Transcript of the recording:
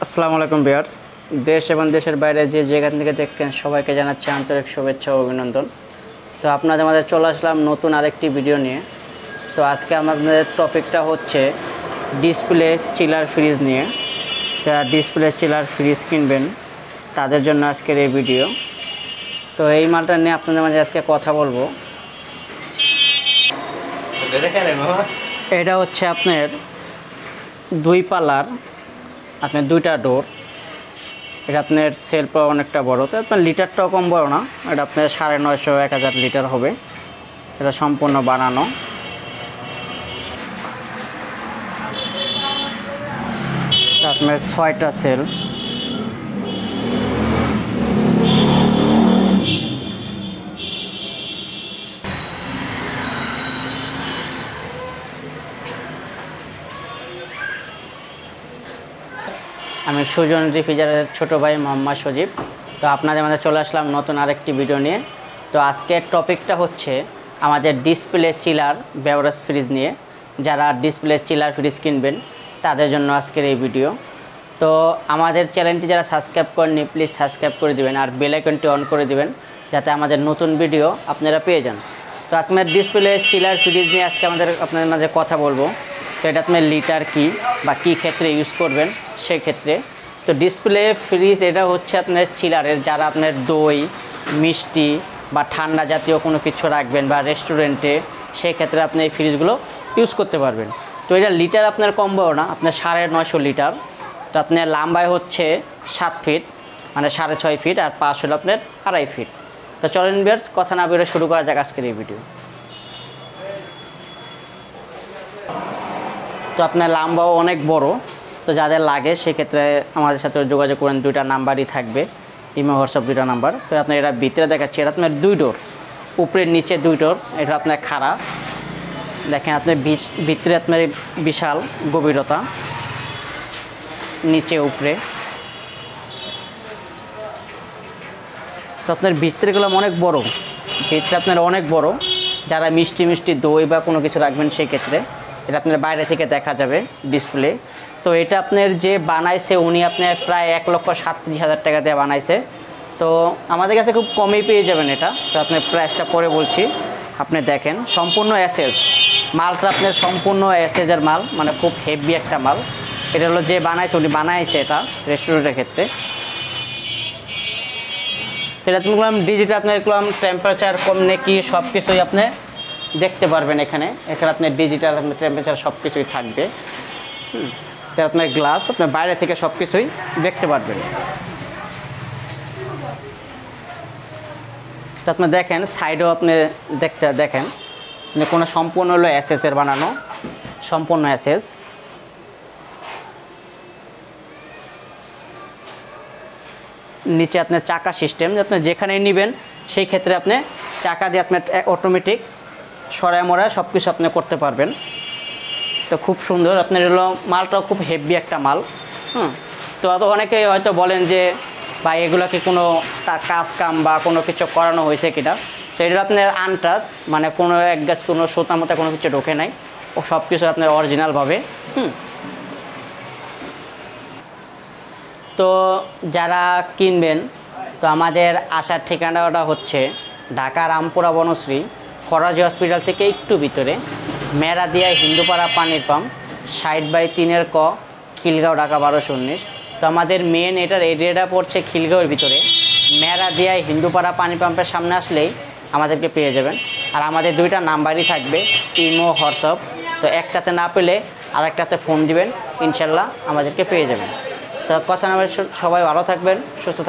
আসসালামু আলাইকুম ভিউয়ার্স, দেশ এবং দেশের বাইরে যে জায়গা থেকে দেখছেন সবাইকে জানাচ্ছি আন্তরিক শুভেচ্ছা ও অভিনন্দন। তো আপনাদের মাঝে চলে আসলাম নতুন আরেকটি ভিডিও নিয়ে। তো আজকে আমাদের টপিকটা হচ্ছে ডিসপ্লে চিলার ফ্রিজ নিয়ে। যারা ডিসপ্লে চিলার ফ্রিজ কিনবেন তাদের জন্য আজকের এই ভিডিও। তো এই মালটা নিয়ে আপনাদের মাঝে আজকে কথা বলবো। এটা হচ্ছে আপনার দুই পাল্লার, আপনার দুইটা ডোর। এটা আপনার সেলফটা অনেকটা বড়, তো আপনার লিটারটাও কম বড় না। এটা আপনার 950-1000 লিটার হবে। এটা সম্পূর্ণ বানানো। আপনার 6টা সেল। আমি সুজন রেফ্রিজারের ছোটো ভাই মোহাম্মদ সজীব। তো আপনাদের মাঝে চলে আসলাম নতুন আরেকটি ভিডিও নিয়ে। তো আজকের টপিকটা হচ্ছে আমাদের ডিসপ্লে চিলার বেভারেজ ফ্রিজ নিয়ে। যারা ডিসপ্লে চিলার ফ্রিজ কিনবেন তাদের জন্য আজকের এই ভিডিও। তো আমাদের চ্যানেলটি যারা সাবস্ক্রাইব করেননি প্লিজ সাবস্ক্রাইব করে দিবেন আর বেল আইকনটি অন করে দিবেন যাতে আমাদের নতুন ভিডিও আপনারা পেয়ে যান। তো আপনার ডিসপ্লে চিলার ফ্রিজ নিয়ে আজকে আপনাদের মাঝে কথা বলবো। তো এটা আপনার লিটার কী বা কী ক্ষেত্রে ইউজ করবেন সেই ক্ষেত্রে। তো ডিসপ্লে ফ্রিজ এটা হচ্ছে আপনার চিলারের, যারা আপনার দই মিষ্টি বা ঠান্ডা জাতীয় কোনো কিছু রাখবেন বা রেস্টুরেন্টে, সেই ক্ষেত্রে আপনি এই ফ্রিজগুলো ইউজ করতে পারবেন। তো এটা লিটার আপনার কম বড় না, আপনার 950 লিটার। তো আপনার লম্বায় হচ্ছে 7 ফিট, মানে 6.5 ফিট, আর পাশ হলো আপনার 2.5 ফিট। তো চলেন ভিউয়ার্স, কথা না বেরো শুরু করা যাক আজকের এই ভিডিও। তো আপনার লম্বাও অনেক বড়, তো যাদের লাগে সেক্ষেত্রে আমাদের সাথে যোগাযোগ করেন। 2টা নাম্বারই থাকবে, ইমো হোয়াটসঅ্যাপ 2টা নাম্বার। তো আপনার এটা ভিতরে দেখাচ্ছে, এটা আপনার 2 ডোর, উপরের নিচে 2 ডোর। এটা আপনার খাড়া, দেখেন আপনার ভিতরে আপনার বিশাল গভীরতা, নিচে উপরে। তো আপনার ভিতরেগুলো অনেক বড়, ভিতরে আপনার অনেক বড়। যারা মিষ্টি দই বা কোনো কিছু রাখবেন সেই ক্ষেত্রে এটা আপনার বাইরে থেকে দেখা যাবে ডিসপ্লে। তো এটা আপনার যে বানাইছে উনি আপনার প্রায় 1,37,000 টাকা দিয়ে বানাইছে। তো আমাদের কাছে খুব কমই পেয়ে যাবেন এটা। তো আপনার প্রাইসটা পরে বলছি। আপনি দেখেন সম্পূর্ণ এসএস মালটা, আপনার সম্পূর্ণ এসএসের মাল, মানে খুব হেভি একটা মাল। এটা হলো যে বানাইছে উনি বানাইছে এটা রেস্টুরেন্টের ক্ষেত্রে। তো এটা তুমি বললাম ডিজিটাল, আপনার দেখলাম টেম্পারেচার কমনে কি সব কিছুই আপনি দেখতে পারবেন এখানে। এখানে আপনার ডিজিটাল আপনার টেম্পারেচার সব কিছুই থাকবে। তো আপনার গ্লাস, আপনার বাইরে থেকে সব কিছুই দেখতে পারবেন। তো আপনি দেখেন সাইডেও আপনি দেখেন কোনো সম্পূর্ণ হলো এসএসের বানানো, সম্পূর্ণ এসএস। নিচে আপনার চাকা সিস্টেম, আপনি যেখানে নেবেন সেই ক্ষেত্রে আপনি চাকা দিয়ে আপনার অটোমেটিক সরায় মরায় সব কিছু আপনি করতে পারবেন। তো খুব সুন্দর আপনার হলো মালটাও খুব হেভি একটা মাল। তো অনেকেই হয়তো বলেন যে ভাই এগুলো কি কোনো কাজ কাম বা কোনো কিছু করানো হয়েছে কিনা। তো এটা আপনার আনটাচ, মানে কোনো এক গাছ কোনো সুতা মতো কোনো কিছু ঢোকে নাই, ও সব কিছু আপনার অরিজিনালভাবে। তো যারা কিনবেন, তো আমাদের আসার ঠিকানাটা হচ্ছে ঢাকা রামপুরা বনশ্রী ফরাজি হসপিটাল থেকে একটু ভিতরে, মেরাদিয়া হিন্দুপাড়া পানির পাম্প 60/3 ক, খিলগাঁও, ঢাকা 1219। তো আমাদের মেন এটার এরিয়াটা পড়ছে খিলগাঁওয়ের ভিতরে। মেরাদিয়া হিন্দুপাড়া পানি পাম্পের সামনে আসলেই আমাদেরকে পেয়ে যাবেন। আর আমাদের 2টা নাম্বারই থাকবে, ইমো হোয়াটসঅ্যাপ। তো একটাতে না পেলে আরেকটাতে ফোন দিবেন, ইনশাল্লাহ আমাদেরকে পেয়ে যাবেন। তো কথা না বলে সবাই ভালো থাকবেন, সুস্থ থাকবেন।